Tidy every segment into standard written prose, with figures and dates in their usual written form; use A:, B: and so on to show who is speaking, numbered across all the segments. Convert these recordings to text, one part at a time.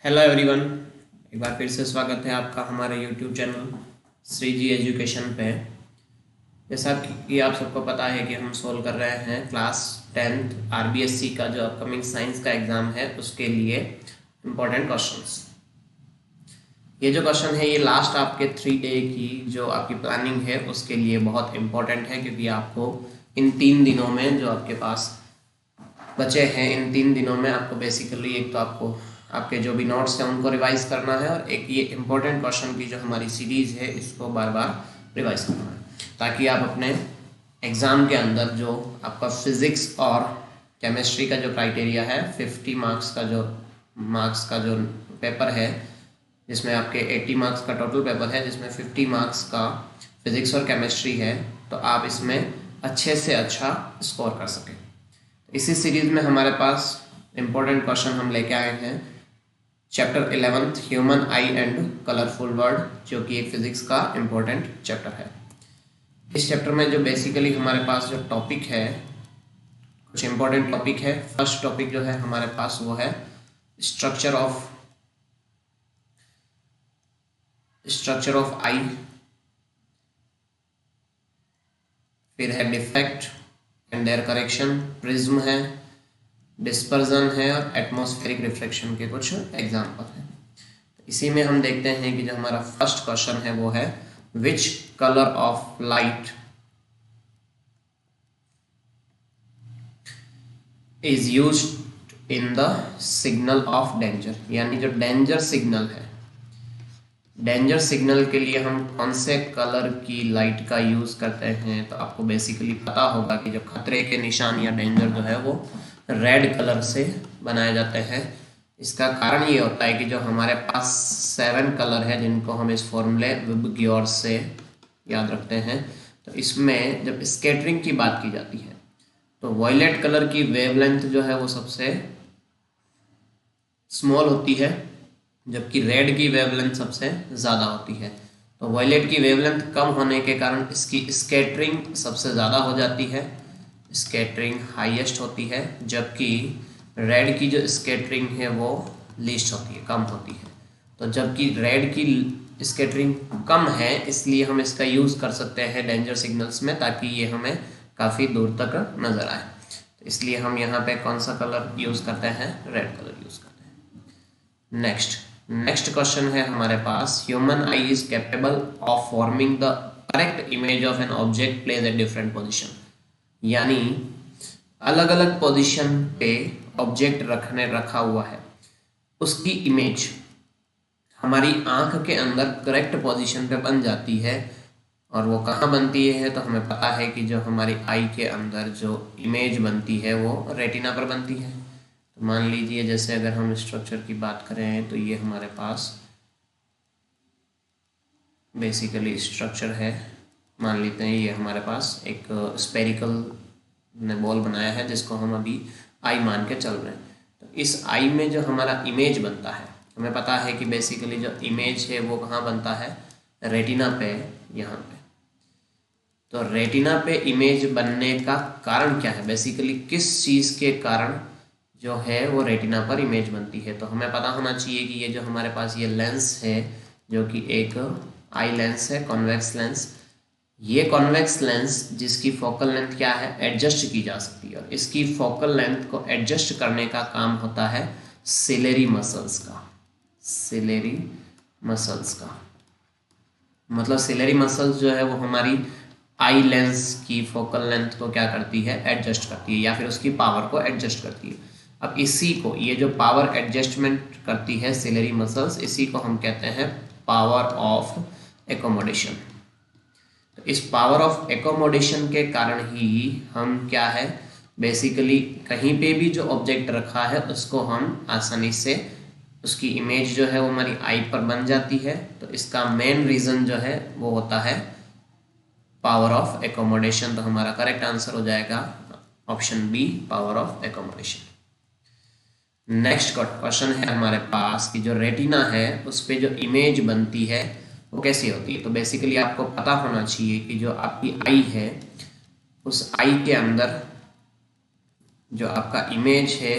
A: Hello everyone, एक बार फिर से स्वागत है आपका हमारे यूट्यूब चैनल श्री जी एजुकेशन पे। जैसा कि आप सबको पता है कि हम सोल्व कर रहे हैं क्लास 10th आरबीएससी का जो अपकमिंग साइंस का एग्ज़ाम है उसके लिए इम्पोर्टेंट क्वेश्चंस। ये जो क्वेश्चन है ये लास्ट आपके 3 डे की जो आपकी प्लानिंग है उसके लिए बहुत इम्पोर्टेंट है, क्योंकि आपको इन 3 दिनों में जो आपके पास बचे हैं, इन 3 दिनों में आपको बेसिकली एक तो आपको आपके जो भी नोट्स हैं उनको रिवाइज करना है, और एक ये इम्पोर्टेंट क्वेश्चन की जो हमारी सीरीज़ है इसको बार बार रिवाइज करना है, ताकि आप अपने एग्ज़ाम के अंदर जो आपका फिज़िक्स और केमिस्ट्री का जो क्राइटेरिया है 50 मार्क्स का जो पेपर है, जिसमें आपके 80 मार्क्स का टोटल पेपर है, जिसमें 50 मार्क्स का फिज़िक्स और केमिस्ट्री है, तो आप इसमें अच्छे से अच्छा स्कोर कर सकें। इसी सीरीज़ में हमारे पास इम्पोर्टेंट क्वेश्चन हम लेके आए हैं chapter 11 human I and colourful world, जो कि एक फिजिक्स का इम्पोर्टेंट चैप्टर है। इस चैप्टर में जो बेसिकली हमारे पास जो टॉपिक है, कुछ इम्पोर्टेंट टॉपिक है। फर्स्ट टॉपिक जो है हमारे पास वो है स्ट्रक्चर ऑफ आई, फिर है defect and their correction, prism है, डिस्पर्जन है और एटमॉस्फेरिक रिफ्लेक्शन के कुछ एग्जाम्पल हैं। तो इसी में हम देखते हैं कि जो हमारा फर्स्ट क्वेश्चन है वो है which colour of light is used in the signal of danger, यानी जो डेंजर सिग्नल है, डेंजर सिग्नल के लिए हम कौन से कलर की लाइट का यूज करते हैं। तो आपको बेसिकली पता होगा कि जो खतरे के निशान या डेंजर जो है वो रेड कलर से बनाए जाते हैं। इसका कारण ये होता है कि जो हमारे पास 7 कलर है, जिनको हम इस फॉर्मूले विबग्योर से याद रखते हैं, तो इसमें जब स्कैटरिंग की बात की जाती है तो वॉयलेट कलर की वेवलेंथ जो है वो सबसे स्मॉल होती है, जबकि रेड की वेवलेंथ सबसे ज़्यादा होती है। तो वॉयलेट की वेवलेंथ कम होने के कारण इसकी स्कैटरिंग सबसे ज़्यादा हो जाती है, स्कैटरिंग हाईएस्ट होती है, जबकि रेड की जो स्कैटरिंग है वो लीस्ट होती है, कम होती है। तो जबकि रेड की स्कैटरिंग कम है, इसलिए हम इसका यूज़ कर सकते हैं डेंजर सिग्नल्स में, ताकि ये हमें काफ़ी दूर तक नज़र आए। तो इसलिए हम यहाँ पे कौन सा कलर यूज़ करते हैं, रेड कलर यूज़ करते हैं। नेक्स्ट क्वेश्चन है हमारे पास human eye is capable of forming the correct image of an object place at different position, यानी अलग अलग पोजीशन पे ऑब्जेक्ट रखा हुआ है, उसकी इमेज हमारी आंख के अंदर करेक्ट पोजीशन पे बन जाती है। और वो कहाँ बनती है, तो हमें पता है कि जो हमारी आई के अंदर जो इमेज बनती है वो रेटिना पर बनती है। तो मान लीजिए जैसे अगर हम स्ट्रक्चर की बात करें तो ये हमारे पास बेसिकली स्ट्रक्चर है। मान लेते हैं ये हमारे पास एक स्पेरिकल ने बॉल बनाया है, जिसको हम अभी आई मान के चल रहे हैं। तो इस आई में जो हमारा इमेज बनता है, हमें पता है कि बेसिकली जो इमेज है वो कहाँ बनता है, रेटिना पे, यहाँ पे। तो रेटिना पे इमेज बनने का कारण क्या है, बेसिकली किस चीज़ के कारण जो है वो रेटिना पर इमेज बनती है। तो हमें पता होना चाहिए कि ये जो हमारे पास ये लेंस है, जो कि एक आई लेंस है, कॉन्वेक्स लेंस, ये कॉन्वेक्स लेंस जिसकी फोकल लेंथ क्या है, एडजस्ट की जा सकती है, और इसकी फोकल लेंथ को एडजस्ट करने का काम होता है सिलेरी मसल्स का। सिलेरी मसल्स का मतलब सिलेरी मसल्स जो है वो हमारी आई लेंस की फोकल लेंथ को क्या करती है, एडजस्ट करती है, या फिर उसकी पावर को एडजस्ट करती है। अब इसी को, ये जो पावर एडजस्टमेंट करती है सिलेरी मसल्स, इसी को हम कहते हैं पावर ऑफ एकोमोडेशन। तो इस पावर ऑफ एकोमोडेशन के कारण ही हम क्या है, बेसिकली कहीं पे भी जो ऑब्जेक्ट रखा है उसको हम आसानी से, उसकी इमेज जो है वो हमारी आई पर बन जाती है। तो इसका मेन रीज़न जो है वो होता है पावर ऑफ एकोमोडेशन। तो हमारा करेक्ट आंसर हो जाएगा option B, power of accommodation. Next question है हमारे पास कि जो रेटिना है उस पर जो इमेज बनती है वो कैसी होती है। तो बेसिकली आपको पता होना चाहिए कि जो आपकी आई है, उस आई के अंदर जो आपका इमेज है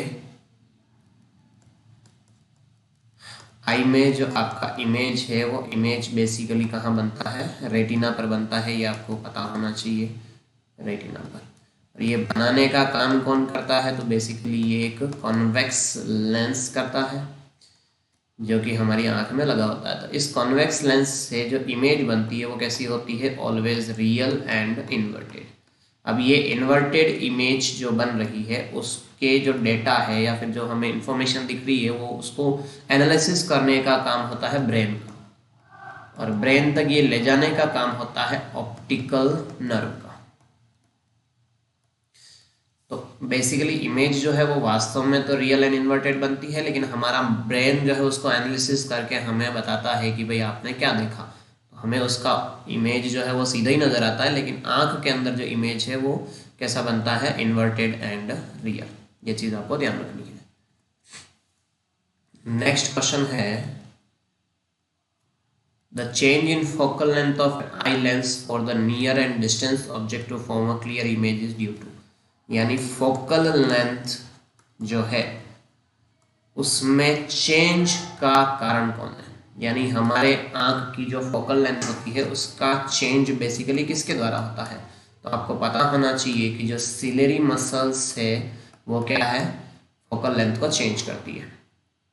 A: आई में जो आपका इमेज है वो इमेज बेसिकली कहाँ बनता है, रेटिना पर बनता है, ये आपको पता होना चाहिए, रेटिना पर। और ये बनाने का काम कौन करता है, तो बेसिकली ये एक कॉन्वेक्स लेंस करता है जो कि हमारी आंख में लगा होता है। तो इस कॉन्वेक्स लेंस से जो इमेज बनती है वो कैसी होती है, ऑलवेज रियल एंड इन्वर्टेड। अब ये इन्वर्टेड इमेज जो बन रही है उसके जो डेटा है या फिर जो हमें इंफॉर्मेशन दिख रही है वो उसको एनालिसिस करने का काम होता है ब्रेन का, और ब्रेन तक ये ले जाने का काम होता है ऑप्टिकल नर्व का। तो बेसिकली इमेज जो है वो वास्तव में तो रियल एंड इन्वर्टेड बनती है, लेकिन हमारा ब्रेन जो है उसको एनालिसिस करके हमें बताता है कि भाई आपने क्या देखा। तो हमें उसका इमेज जो है वो सीधा ही नज़र आता है, लेकिन आंख के अंदर जो इमेज है वो कैसा बनता है, इन्वर्टेड एंड रियल। ये चीज़ आपको ध्यान रखनी है। नेक्स्ट क्वेश्चन है, the change in focal length of eye lens for the near and distance object to form a clear image is due to. यानी फोकल लेंथ जो है उसमें चेंज का कारण कौन है, यानी हमारे आंख की जो फोकल लेंथ होती है उसका चेंज बेसिकली किसके द्वारा होता है। तो आपको पता होना चाहिए कि जो सिलेरी मसल्स है वो क्या है, फोकल लेंथ को चेंज करती है।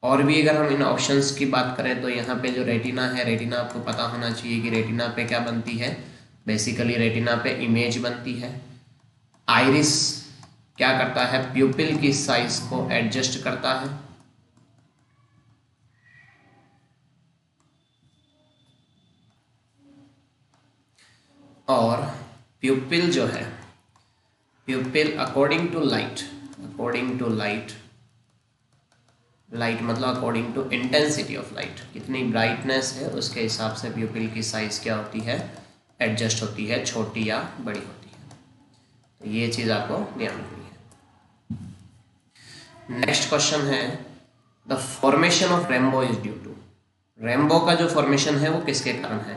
A: और भी अगर हम इन ऑप्शंस की बात करें तो यहाँ पे जो रेटिना है, रेटिना आपको पता होना चाहिए कि रेटिना पे क्या बनती है, बेसिकली रेटिना पे इमेज बनती है। आइरिस क्या करता है, प्यूपिल की साइज को एडजस्ट करता है। और प्यूपिल जो है, pupil according to light, light मतलब according to intensity of light, कितनी ब्राइटनेस है उसके हिसाब से प्यूपिल की साइज क्या होती है, एडजस्ट होती है, छोटी या बड़ी होती है। तो ये चीज़ आपको ध्यान रखनी है। नेक्स्ट क्वेश्चन है, the formation of rainbow is due to. Rainbow का जो फॉर्मेशन है वो किसके कारण है।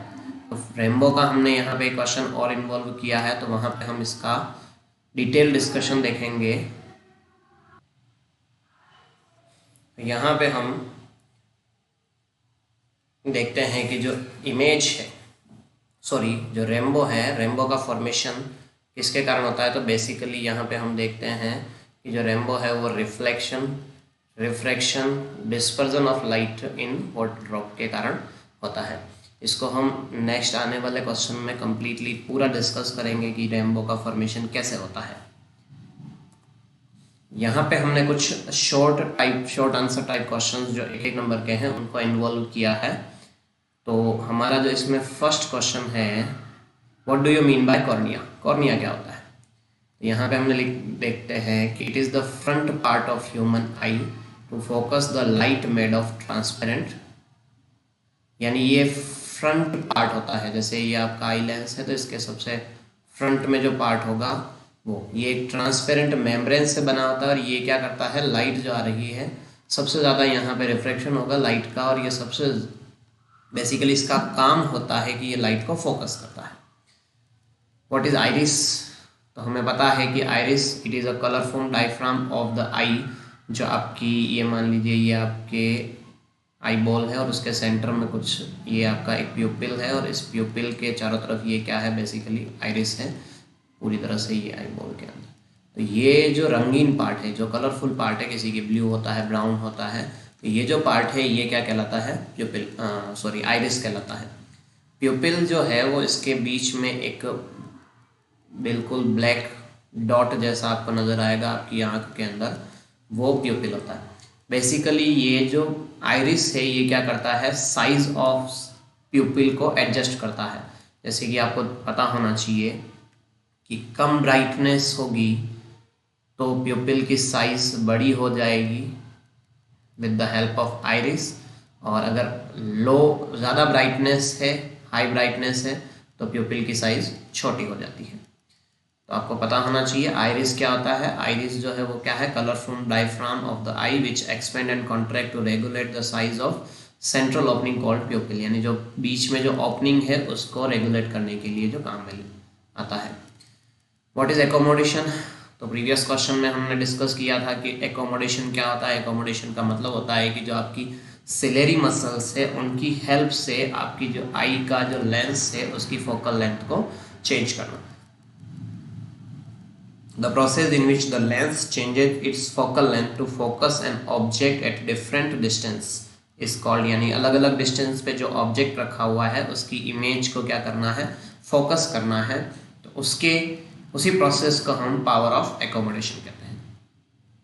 A: तो रेनबो का हमने यहाँ पे क्वेश्चन और इन्वॉल्व किया है, तो वहाँ पे हम इसका डिटेल डिस्कशन देखेंगे। यहाँ पे हम देखते हैं कि जो इमेज है, सॉरी जो रेनबो है, रेनबो का फॉर्मेशन किसके कारण होता है। तो बेसिकली यहाँ पे हम देखते हैं कि जो रेनबो है वो refraction, dispersion of light in water drop के कारण होता है। इसको हम नेक्स्ट आने वाले क्वेश्चन में कंप्लीटली पूरा डिस्कस करेंगे कि रेनबो का फॉर्मेशन कैसे होता है। यहाँ पे हमने कुछ शॉर्ट आंसर टाइप क्वेश्चंस जो एक नंबर के हैं उनको इन्वॉल्व किया है। तो हमारा जो इसमें फर्स्ट क्वेश्चन है, what do you mean by cornea, cornea क्या होता है। तो यहाँ पे हमने देखते हैं कि it is the front part of human eye to focus the light made of transparent. यानी ये फ्रंट पार्ट होता है, जैसे ये आपका आई लेंस है तो इसके सबसे फ्रंट में जो पार्ट होगा वो ये एक ट्रांसपेरेंट मेम्ब्रेन से बना होता है, और ये क्या करता है, लाइट जो आ रही है सबसे ज़्यादा यहाँ पे रिफ्लेक्शन होगा लाइट का, और ये सबसे बेसिकली इसका काम होता है कि ये लाइट को फोकस करता है। व्हाट इज आइरिस, तो हमें पता है कि iris it is a colourful diaphragm of the eye. जो आपकी ये मान लीजिए ये आपके आई बॉल है और उसके सेंटर में कुछ ये आपका एक प्यूपिल है, और इस प्यूपिल के चारों तरफ ये क्या है, बेसिकली आइरिस है पूरी तरह से ये आई बॉल के अंदर। तो ये जो रंगीन पार्ट है, जो कलरफुल पार्ट है, किसी की ब्लू होता है, ब्राउन होता है, तो ये जो पार्ट है ये क्या कहलाता है, प्यूपिल आइरिस कहलाता है। प्यूपिल जो है वो इसके बीच में एक बिल्कुल ब्लैक डॉट जैसा आपको नज़र आएगा आपकी आंख के अंदर, वो प्यूपिल होता है। बेसिकली ये जो आइरिस है ये क्या करता है, साइज ऑफ प्यूपिल को एडजस्ट करता है। जैसे कि आपको पता होना चाहिए कि कम ब्राइटनेस होगी तो प्यूपिल की साइज बड़ी हो जाएगी with the help of iris, और अगर ज़्यादा ब्राइटनेस है, हाई ब्राइटनेस है, तो प्यूपिल की साइज छोटी हो जाती है। तो आपको पता होना चाहिए आइरिस क्या होता है। आइरिस जो है वो क्या है, colourful diaphragm of the eye which expand and contract to regulate the size of central opening called pupil. यानी जो बीच में जो ओपनिंग है उसको रेगुलेट करने के लिए जो काम में आता है। व्हाट इज एकोमोडेशन, तो प्रीवियस क्वेश्चन में हमने डिस्कस किया था कि एकोमोडेशन क्या होता है। एकोमोडेशन का मतलब होता है कि जो आपकी सिलेरी मसल्स है उनकी हेल्प से आपकी जो आई का जो लेंस है उसकी फोकल लेंथ को चेंज करना। The process in which the lens changes its focal length to focus an object at different distance is called, यानी अलग अलग डिस्टेंस पे जो ऑब्जेक्ट रखा हुआ है उसकी इमेज को क्या करना है, फोकस करना है, तो उसी प्रोसेस को हम पावर ऑफ एकोमोडेशन कहते हैं।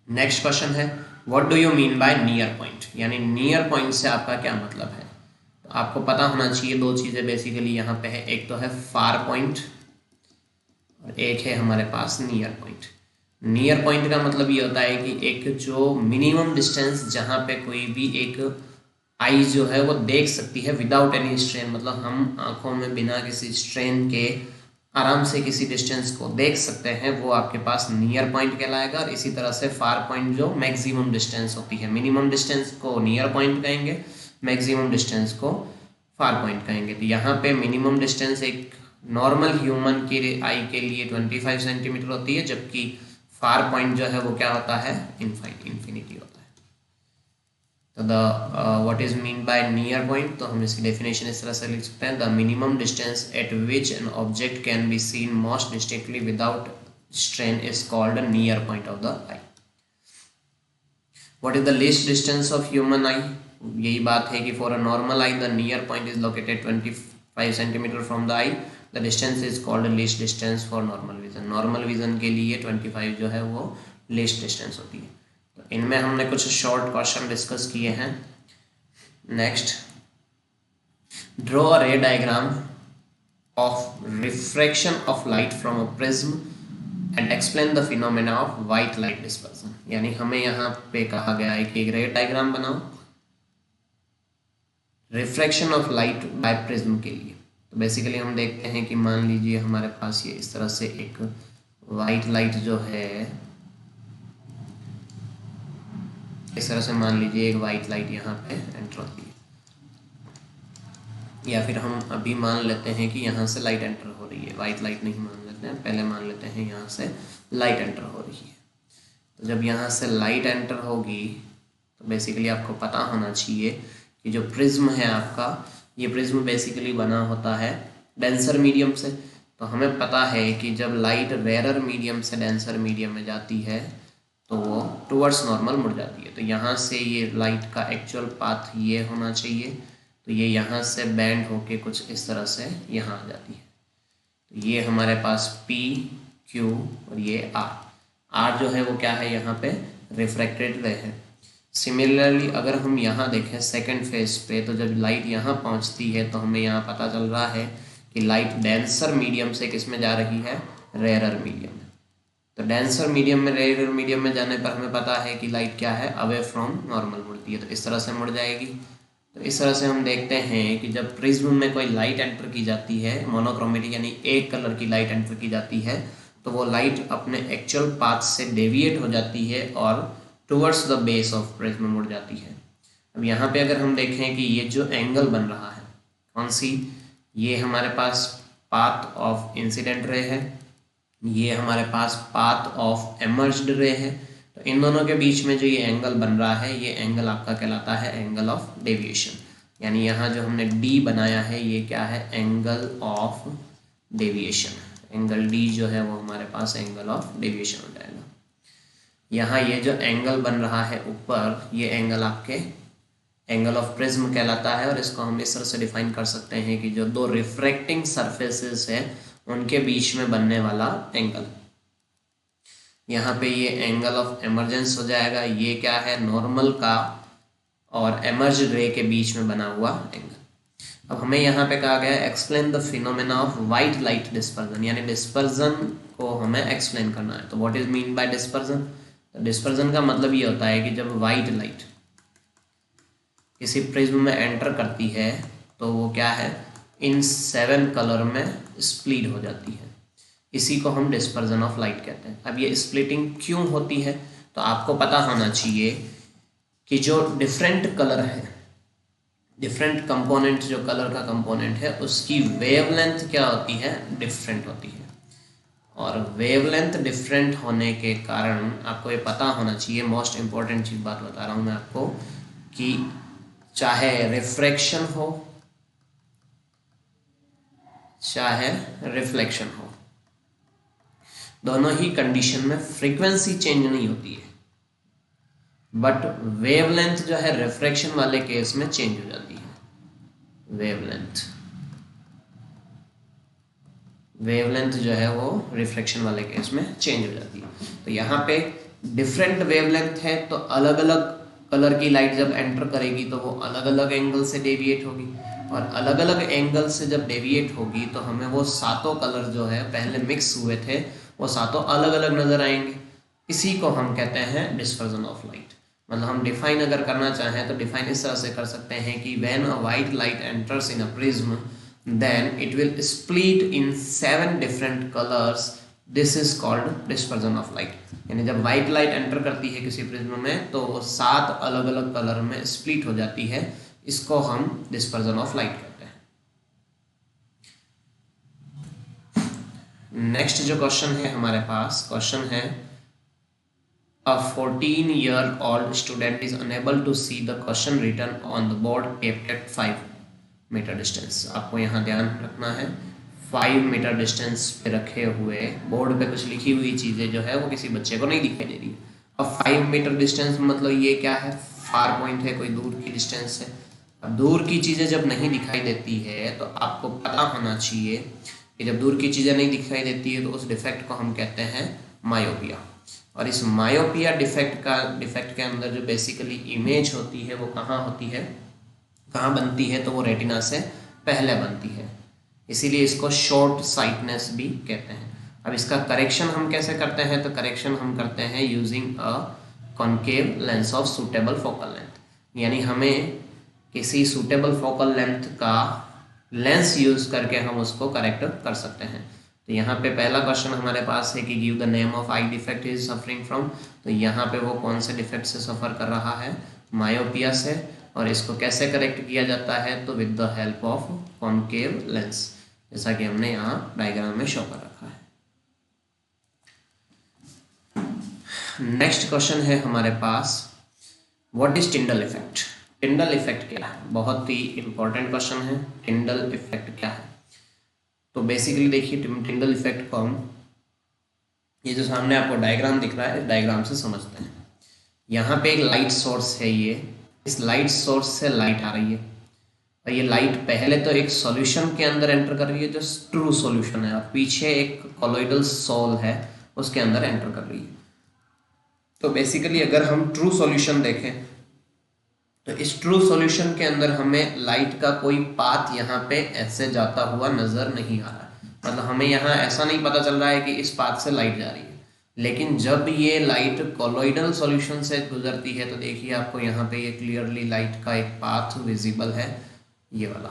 A: नेक्स्ट क्वेश्चन है what do you mean by near point, यानी नियर पॉइंट से आपका क्या मतलब है। तो आपको पता होना चाहिए दो चीज़ें बेसिकली यहाँ पे है, एक तो है फार पॉइंट और एक है हमारे पास नियर पॉइंट। नियर पॉइंट का मतलब ये होता है कि एक जो मिनिमम डिस्टेंस जहाँ पे कोई भी एक आई जो है वो देख सकती है विदाउट एनी स्ट्रेन, मतलब हम आंखों में बिना किसी स्ट्रेन के आराम से किसी डिस्टेंस को देख सकते हैं, वो आपके पास नियर पॉइंट कहलाएगा। और इसी तरह से फार पॉइंट जो मैक्सिमम डिस्टेंस होती है, मिनिमम डिस्टेंस को नियर पॉइंट कहेंगे, मैक्सिमम डिस्टेंस को फार पॉइंट कहेंगे। तो यहाँ पे मिनिमम डिस्टेंस एक नॉर्मल ह्यूमन की आई के लिए 25 सेंटीमीटर होती है, जबकि फार पॉइंट जो है वो क्या होता है, इन्फिनिटी होता है। तो the what is mean by near point, तो हम इसकी डेफिनेशन इस तरह से लिख सकते हैं, the minimum distance eight which an object can be seen most distinctly without strain is called near point of the I. What is the least distance of human आई, यही बात है कि for a normal I the near point is located 25 centimetre from the I, the distance is called least distance for normal vision. Normal vision के लिए 25 जो है वो least distance होती है। तो इनमें हमने कुछ शॉर्ट क्वेश्चन डिस्कस किए हैं। नेक्स्ट, ड्रॉ अ रे diagram of refraction of light from a prism and explain the phenomena of white light dispersion, यानी हमें यहाँ पे कहा गया है कि एक रे डायग्राम बनाओ refraction of light by prism के लिए। तो बेसिकली हम देखते हैं कि मान लीजिए हमारे पास ये इस तरह से एक वाइट लाइट जो है, इस तरह से मान लीजिए एक वाइट लाइट यहाँ पे एंटर होती है, या फिर हम अभी मान लेते हैं कि यहाँ से लाइट एंटर हो रही है, वाइट लाइट नहीं मान लेते हैं, पहले मान लेते हैं यहाँ से लाइट एंटर हो रही है। तो जब यहाँ से लाइट एंटर होगी तो बेसिकली आपको पता होना चाहिए कि जो प्रिज्म है आपका, ये प्रिज्म बेसिकली बना होता है डेंसर मीडियम से। तो हमें पता है कि जब लाइट रेयर मीडियम से डेंसर मीडियम में जाती है तो वो टुवर्ड्स नॉर्मल मुड़ जाती है। तो यहाँ से ये लाइट का एक्चुअल पाथ ये होना चाहिए, तो ये यहाँ से बैंड होके कुछ इस तरह से यहाँ आ जाती है। तो ये हमारे पास P, Q और ये R जो है वो क्या है, यहाँ पे रिफ्रैक्टेड रे है। सिमिलरली अगर हम यहाँ देखें सेकंड फेज पे, तो जब लाइट यहाँ पहुँचती है तो हमें यहाँ पता चल रहा है कि लाइट डेंसर मीडियम से किस में जा रही है, रेयर मीडियम में। तो डेंसर मीडियम में रेयर मीडियम में जाने पर हमें पता है कि लाइट क्या है, अवे फ्रॉम नॉर्मल मुड़ती है, तो इस तरह से मुड़ जाएगी। तो इस तरह से हम देखते हैं कि जब प्रिज्म में कोई लाइट एंटर की जाती है, मोनोक्रोमेटिक यानी एक कलर की लाइट एंटर की जाती है, तो वो लाइट अपने एक्चुअल पाथ से डेविएट हो जाती है और towards the base of prism मुड़ जाती है। अब यहाँ पे अगर हम देखें कि ये जो एंगल बन रहा है कौन सी, ये हमारे पास पाथ ऑफ इंसिडेंट रे है, ये हमारे पास पाथ ऑफ एमर्ज्ड रे है। तो इन दोनों के बीच में जो ये एंगल बन रहा है, ये एंगल आपका कहलाता है एंगल ऑफ डेविएशन। यानी यहाँ जो हमने D बनाया है ये क्या है, angle of deviation. Angle D जो है वो हमारे पास एंगल ऑफ डेविएशन हो जाएगा। यहाँ ये जो एंगल बन रहा है ऊपर, ये एंगल आपके एंगल ऑफ प्रिज्म कहलाता है। और इसको हम इस तरह से डिफाइन कर सकते हैं कि जो दो रिफ्रैक्टिंग सरफेसेस है उनके बीच में बनने वाला एंगल, यहाँ पे ये एंगल ऑफ एमर्जेंस हो जाएगा। ये क्या है, नॉर्मल का और एमर्ज रे के बीच में बना हुआ एंगल। अब हमें यहाँ पे कहा गया है explain the phenomena of white light dispersion, यानी डिस्पर्जन को हमें एक्सप्लेन करना है। तो what is mean by dispersion, तो डिस्पर्जन का मतलब ये होता है कि जब वाइट लाइट किसी प्रिज्म में एंटर करती है तो वो क्या है, इन 7 कलर में स्प्लिट हो जाती है। इसी को हम डिस्पर्जन ऑफ लाइट कहते हैं। अब ये स्प्लिटिंग क्यों होती है, तो आपको पता होना चाहिए कि जो डिफरेंट कलर है, डिफरेंट कंपोनेंट, जो कलर का कंपोनेंट है उसकी वेवलेंथ क्या होती है, डिफरेंट होती है। और वेवलेंथ डिफरेंट होने के कारण आपको ये पता होना चाहिए, मोस्ट इम्पॉर्टेंट चीज़ बात बता रहा हूँ मैं आपको, कि चाहे रिफ्रैक्शन हो चाहे रिफ्लेक्शन हो, दोनों ही कंडीशन में फ्रीक्वेंसी चेंज नहीं होती है, बट वेवलेंथ जो है रिफ्रैक्शन वाले केस में चेंज हो जाती है। वेवलेंथ जो है वो रिफ्लेक्शन वाले केस में चेंज हो जाती है। तो यहाँ पे डिफरेंट वेवलेंथ है, तो अलग अलग कलर की लाइट जब एंटर करेगी तो वो अलग अलग एंगल से डेविएट होगी, और अलग अलग एंगल से जब डेविएट होगी तो हमें वो सातों कलर जो है पहले मिक्स हुए थे वो सातों अलग अलग नजर आएंगे। इसी को हम कहते हैं डिस्पर्जन ऑफ लाइट। मतलब हम डिफाइन अगर करना चाहें तो डिफाइन इस तरह से कर सकते हैं कि when a white light enters in a prism then it will split in 7 different colors. This is called dispersion of light. यानी जब वाइट लाइट एंटर करती है किसी प्रिज्म में तो वो 7 अलग अलग कलर में स्प्लिट हो जाती है, इसको हम डिस्पर्जन ऑफ लाइट कहते हैं। नेक्स्ट जो क्वेश्चन है हमारे पास, क्वेश्चन है A 14-year-old student is unable to see the question written on the board kept at 5 metre distance. आपको यहाँ ध्यान रखना है 5 मीटर डिस्टेंस पे रखे हुए बोर्ड पे कुछ लिखी हुई चीज़ें जो है वो किसी बच्चे को नहीं दिखाई दे रही है। अब 5 मीटर डिस्टेंस मतलब ये क्या है, फार पॉइंट है, कोई दूर की डिस्टेंस है। अब दूर की चीज़ें जब नहीं दिखाई देती है तो आपको पता होना चाहिए कि जब दूर की चीज़ें नहीं दिखाई देती है तो उस डिफेक्ट को हम कहते हैं मायोपिया। और इस मायोपिया डिफेक्ट के अंदर जो बेसिकली इमेज होती है वो कहाँ होती है, कहाँ बनती है, तो वो रेटिना से पहले बनती है, इसीलिए इसको शॉर्ट साइटनेस भी कहते हैं। अब इसका करेक्शन हम कैसे करते हैं, तो करेक्शन हम करते हैं using a concave lens of suitable focal length. यानी हमें किसी सूटेबल फोकल लेंथ का लेंस यूज करके हम उसको करेक्ट कर सकते हैं। तो यहाँ पे पहला क्वेश्चन हमारे पास है कि give the name of I defect is suffering from. तो यहाँ पे वो कौन से डिफेक्ट से सफ़र कर रहा है, मायोपिया से। और इसको कैसे करेक्ट किया जाता है, तो with the help of concave lens, जैसा कि हमने यहाँ डायग्राम में शो कर रखा है। नेक्स्ट क्वेश्चन है हमारे पास, what is Tyndall effect. Tyndall effect क्या है, बहुत ही इंपॉर्टेंट क्वेश्चन है। टिंडल इफेक्ट क्या है, तो बेसिकली देखिए टिंडल इफेक्ट को हम, ये जो सामने आपको डायग्राम दिख रहा है, इस डायग्राम से समझते हैं। यहाँ पे एक लाइट सोर्स है, ये इस लाइट सोर्स से लाइट आ रही है, और ये लाइट पहले तो एक सॉल्यूशन के अंदर एंटर कर रही है जो ट्रू सॉल्यूशन है, और पीछे एक कॉलोइडल सोल है उसके अंदर एंटर कर रही है। तो बेसिकली अगर हम ट्रू सॉल्यूशन देखें तो इस ट्रू सॉल्यूशन के अंदर हमें लाइट का कोई पाथ यहाँ पे ऐसे जाता हुआ नजर नहीं आ रहा। मतलब हमें यहाँ ऐसा नहीं पता चल रहा है कि इस पाथ से लाइट जा रही है, लेकिन जब ये लाइट कॉलोइडल सॉल्यूशन से गुजरती है तो देखिए आपको यहाँ पे ये क्लियरली लाइट का एक पाथ विजिबल है, ये वाला।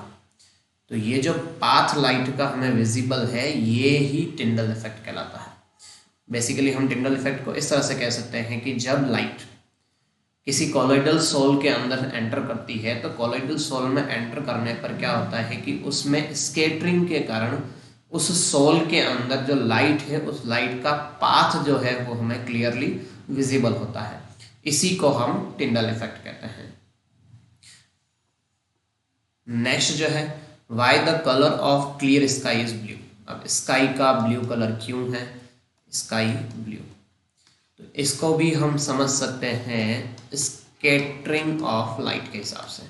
A: तो ये जो पाथ लाइट का हमें विजिबल है ये ही टिंडल इफेक्ट कहलाता है। बेसिकली हम टिंडल इफेक्ट को इस तरह से कह सकते हैं कि जब लाइट किसी कॉलोइडल सोल के अंदर एंटर करती है तो कॉलोइडल सोल में एंटर करने पर क्या होता है कि उसमें स्कैटरिंग के कारण उस सोल के अंदर जो लाइट है उस लाइट का पाथ जो है वो हमें क्लियरली विजिबल होता है। इसी को हम टिंडल इफेक्ट कहते हैं। नेक्स्ट जो है, why the colour of clear sky is blue. अब स्काई का ब्लू कलर क्यों है, स्काई ब्लू, तो इसको भी हम समझ सकते हैं स्कैटरिंग ऑफ लाइट के हिसाब से।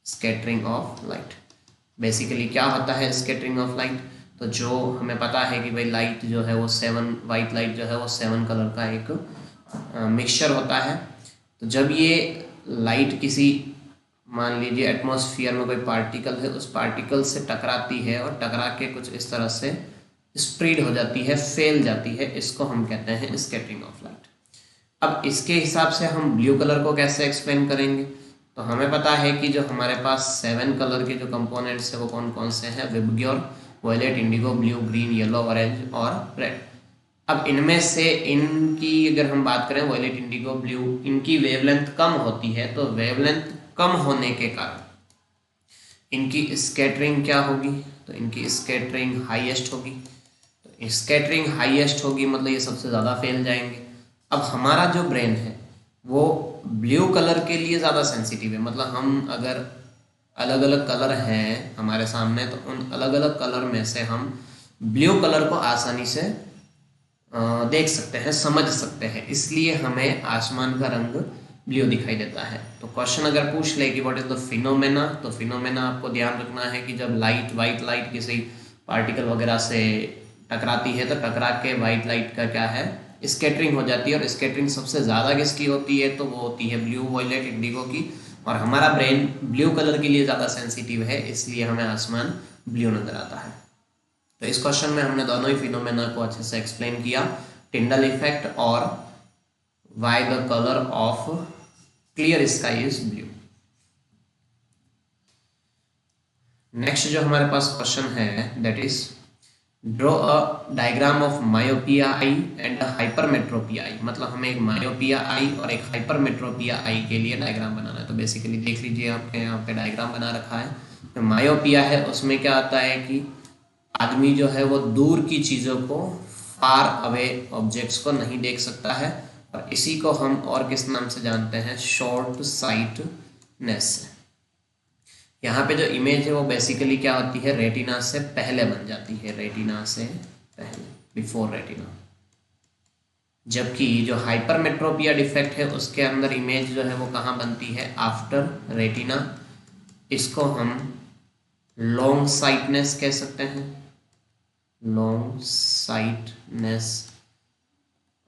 A: स्कैटरिंग ऑफ लाइट बेसिकली क्या होता है, स्कैटरिंग ऑफ लाइट, तो जो हमें पता है कि भाई लाइट जो है वो 7 वाइट लाइट जो है वो 7 कलर का एक मिक्सचर होता है। तो जब ये लाइट किसी, मान लीजिए एटमॉस्फेयर में कोई पार्टिकल है, उस पार्टिकल से टकराती है और टकरा के कुछ इस तरह से स्प्रेड हो जाती है, फैल जाती है, इसको हम कहते हैं स्कैटरिंग ऑफ लाइट। अब इसके हिसाब से हम ब्लू कलर को कैसे एक्सप्लेन करेंगे, तो हमें पता है कि जो हमारे पास 7 कलर के जो कंपोनेंट्स है वो कौन कौन से हैं, VIBGYOR, violet, indigo, blue, green, yellow, orange और रेड। अब इनमें से इनकी अगर हम बात करें, वायलेट, इंडिगो, ब्लू, इनकी वेवलेंथ कम होती है, तो वेवलेंथ कम होने के कारण इनकी स्कैटरिंग क्या होगी, तो इनकी स्कैटरिंग हाईएस्ट होगी। तो स्कैटरिंग हाईएस्ट होगी मतलब ये सबसे ज़्यादा फैल जाएंगे। अब हमारा जो ब्रेन है वो ब्लू कलर के लिए ज़्यादा सेंसिटिव है। मतलब हम अगर अलग अलग कलर हैं हमारे सामने तो उन अलग अलग कलर में से हम ब्लू कलर को आसानी से देख सकते हैं, समझ सकते हैं, इसलिए हमें आसमान का रंग ब्लू दिखाई देता है। तो क्वेश्चन अगर पूछ ले कि व्हाट इज द फिनोमेना, तो फिनोमेना आपको ध्यान रखना है कि जब वाइट लाइट किसी पार्टिकल वगैरह से टकराती है तो टकरा के वाइट लाइट का क्या है, स्कैटरिंग हो जाती है। और स्कैटरिंग सबसे ज़्यादा किसकी होती है, तो वो होती है ब्लू वायलेट इंडिगो की। और हमारा ब्रेन ब्लू कलर के लिए ज़्यादा सेंसिटिव है, इसलिए हमें आसमान ब्लू नज़र आता है। तो इस क्वेश्चन में हमने दोनों ही फिनोमेना को अच्छे से एक्सप्लेन किया, टिंडल इफेक्ट और why the colour of clear sky is blue. Next जो हमारे पास क्वेश्चन है that is draw a diagram of myopia eye and hypermetropia eye. मतलब हमें एक मायोपिया आई और एक हाइपरमेट्रोपिया आई के लिए डायग्राम बनाना है। तो बेसिकली देख लीजिए आपके यहाँ पे डायग्राम बना रखा है। तो मायोपिया है उसमें क्या आता है कि आदमी जो है वो दूर की चीज़ों को, फार अवे ऑब्जेक्ट्स को नहीं देख सकता है, और इसी को हम और किस नाम से जानते हैं, शॉर्ट साइटनेस। यहाँ पे जो इमेज है वो बेसिकली क्या होती है, रेटिना से पहले बन जाती है, रेटिना से पहले, बिफोर रेटिना। जबकि जो हाइपरमेट्रोपिया डिफेक्ट है उसके अंदर इमेज जो है वो कहाँ बनती है, आफ्टर रेटिना। इसको हम लॉन्ग साइटनेस कह सकते हैं, लॉन्ग साइटनेस।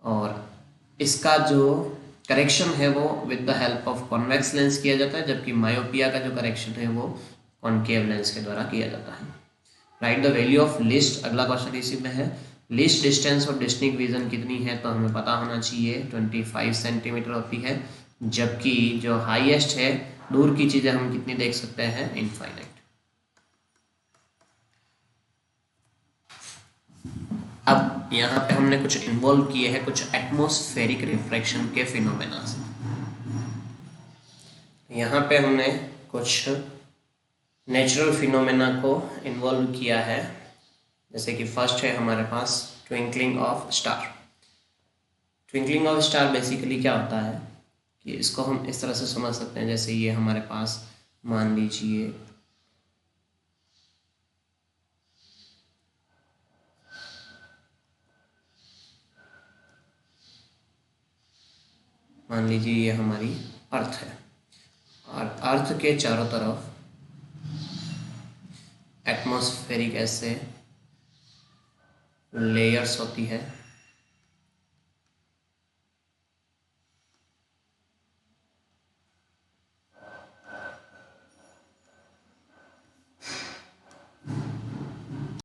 A: और इसका जो करेक्शन है वो with the help of convex lens किया जाता है, जबकि मायोपिया का जो करेक्शन है वो कॉन्केव लेंस के द्वारा किया जाता है। Right the value of list, अगला क्वेश्चन इसी में है। लिस्ट डिस्टेंस और डिस्टिंक्ट विजन कितनी है, तो हमें पता होना चाहिए 25 सेंटीमीटर होती है। जबकि जो हाईएस्ट है, दूर की चीज़ें हम कितनी देख सकते हैं, इनफाइनाइट। अब यहाँ पे हमने कुछ इन्वॉल्व किए हैं कुछ एटमॉस्फेरिक रिफ्रैक्शन के फिनोमेना से। यहाँ पे हमने कुछ नेचुरल फिनोमेना को इन्वॉल्व किया है, जैसे कि फर्स्ट है हमारे पास twinkling of star. Twinkling of star basically क्या होता है कि इसको हम इस तरह से समझ सकते हैं, जैसे ये हमारे पास मान लीजिए ये हमारी अर्थ है, और अर्थ के चारों तरफ एटमॉस्फेरिक ऐसे लेयर्स होती है,